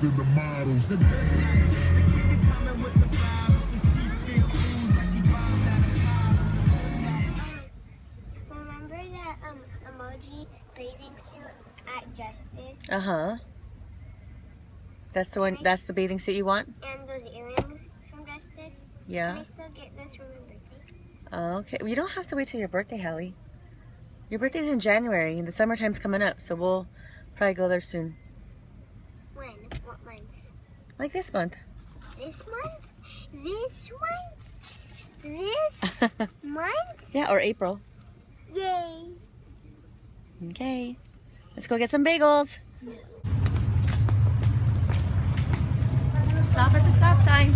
and the models. Remember that emoji bathing suit at Justice? Uh-huh. That's the one, that's the bathing suit you want? And those earrings from Justice? Yeah. Can I still get this for my birthday? Okay. Well, you don't have to wait till your birthday, Hallie. Your birthday's in January, and the summertime's coming up, so we'll probably go there soon. When? What month? Like this month. This month? This one? This month? Yeah, or April. Yay! Okay. Let's go get some bagels. Stop at the stop sign.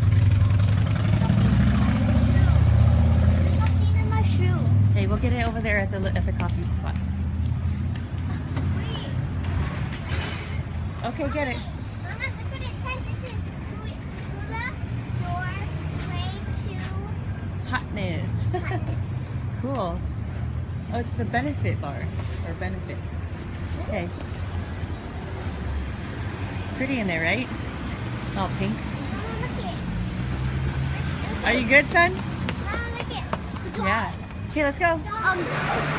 Something in my shoe. Okay, we'll get it over there at the coffee spot. Wait. Okay, get it. Mama, look what it says. This is Hula, your way to Hotness. hotness. Cool. Oh, it's the benefit bar. Or benefit. Okay. It's pretty in there, right? It's all pink. Mama, look it. Are you good, son? Mama, look it. Yeah. Okay, let's go.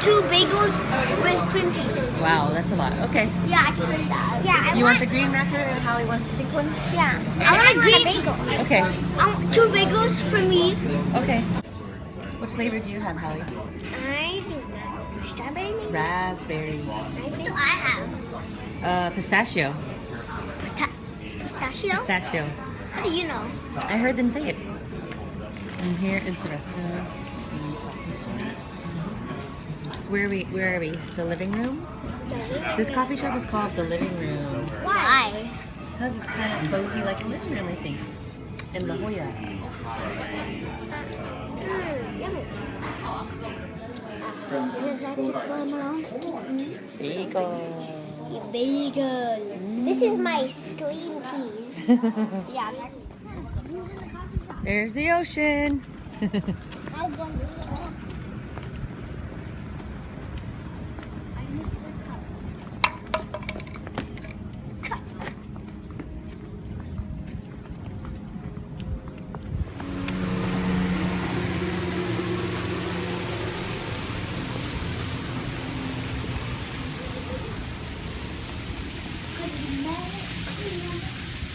2 bagels with cream cheese. Wow, that's a lot. Okay. Yeah, I can print that. Yeah, You want the green wrapper and Hallie wants the pink one? Yeah. I want a green bagel. Okay. I want 2 bagels for me. Okay. What flavor do you have, Hallie? I do strawberry maybe? Raspberry. What do I have? Pistachio. Pistachio? Pistachio. How do you know? I heard them say it. And here is the rest of the coffee shop. Where are we? The living room? This coffee shop is called the living room. Why? Because it's kind of cozy like a living room, I think. In La Jolla. Yummy. Is that just what I'm around? Bagel. Bagel. This is my screen cheese. Yeah. There's the ocean. I'll go.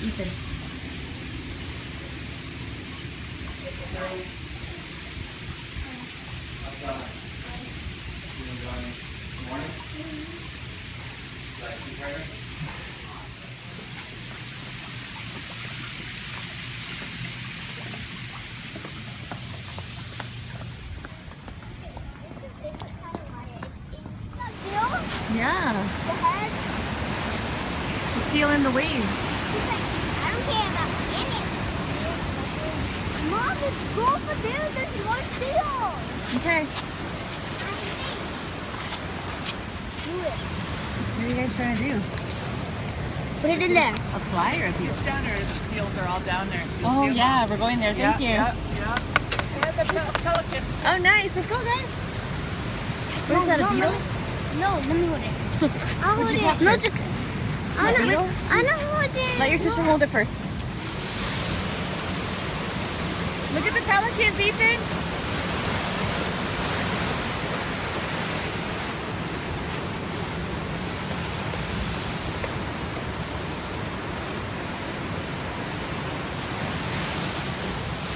Ethan. Yeah. The head. The seal in the waves. I don't care about any of it. Mom, let's go over there. There's more seals. Okay. Do it. What are you guys trying to do? Put it in there. A fly or a deal? It's down there. The seals are all down there. You'll Oh see 'em yeah, we're going there. Thank you. Yeah. And the pelican. Oh nice. Let's go, guys. What is that, a beetle? No, let me hold it. I'll hold you it. capture? No, it's okay. I beetle? know hold it. Let your sister hold it first. Look at the pelicans, Ethan.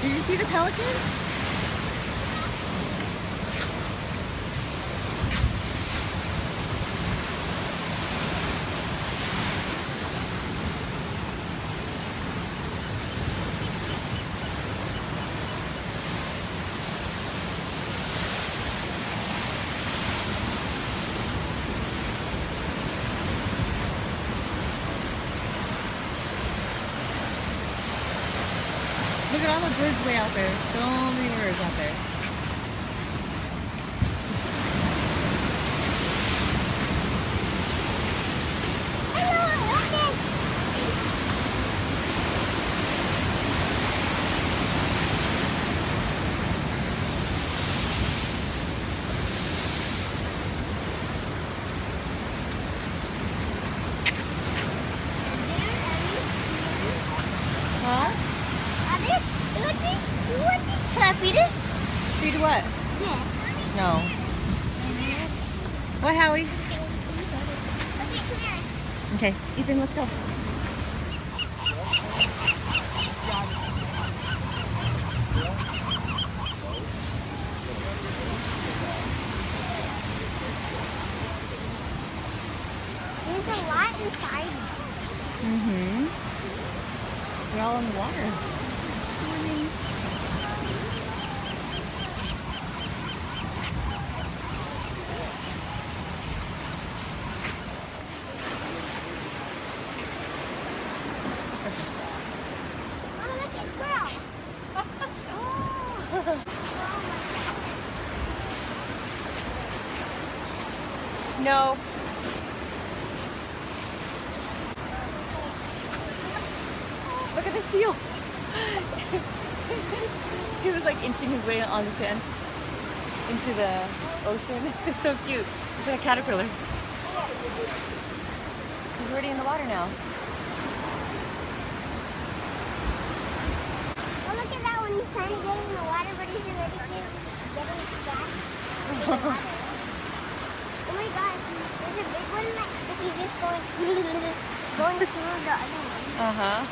Did you see the pelicans? Look at all the birds way out there. So many birds out there. What, Hallie? Okay, come here. Okay, Ethan, let's go. There's a lot inside. Mm-hmm. They're all in the water. Swimming. Oh, look at squirrel. No. Look at the seal. He was like inching his way on the sand into the ocean. It's so cute. It's like a caterpillar. He's already in the water now. Oh, look at that one. He's trying to get in the water, but he's already getting splashed in the water. Oh my gosh. There's a big one that he's just going through the other one. Uh-huh.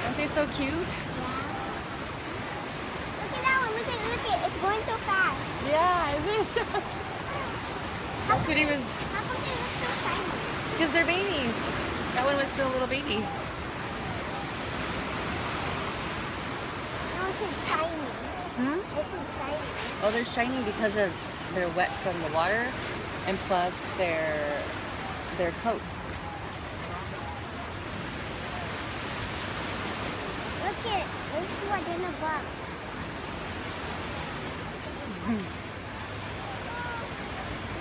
Aren't they so cute? Look at that one. Look at it. It's going so fast. Yeah, isn't it? That's what he was, How come they look so tiny? because they're babies. That one was still a little baby. No, it's shiny. Hmm? This is shiny. Oh, they're shiny because of they're wet from the water, and plus their coat. Look at there's two are in a box.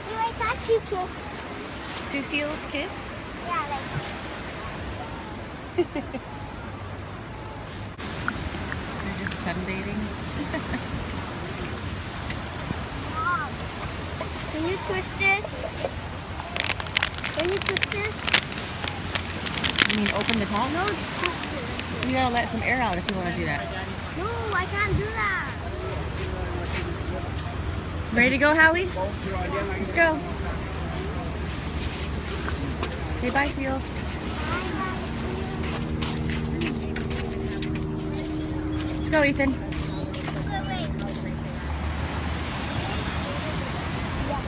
You I saw two kiss. Two seals kiss. Yeah, like They're just sunbathing. Mom. Can you twist this? Can you twist this? You mean open the top? No, twist it. You gotta let some air out if you want to do that. No, I can't do that. Ready to go, Hallie? Let's go. Say bye, seals. Let's go, Ethan. Wait. Yeah.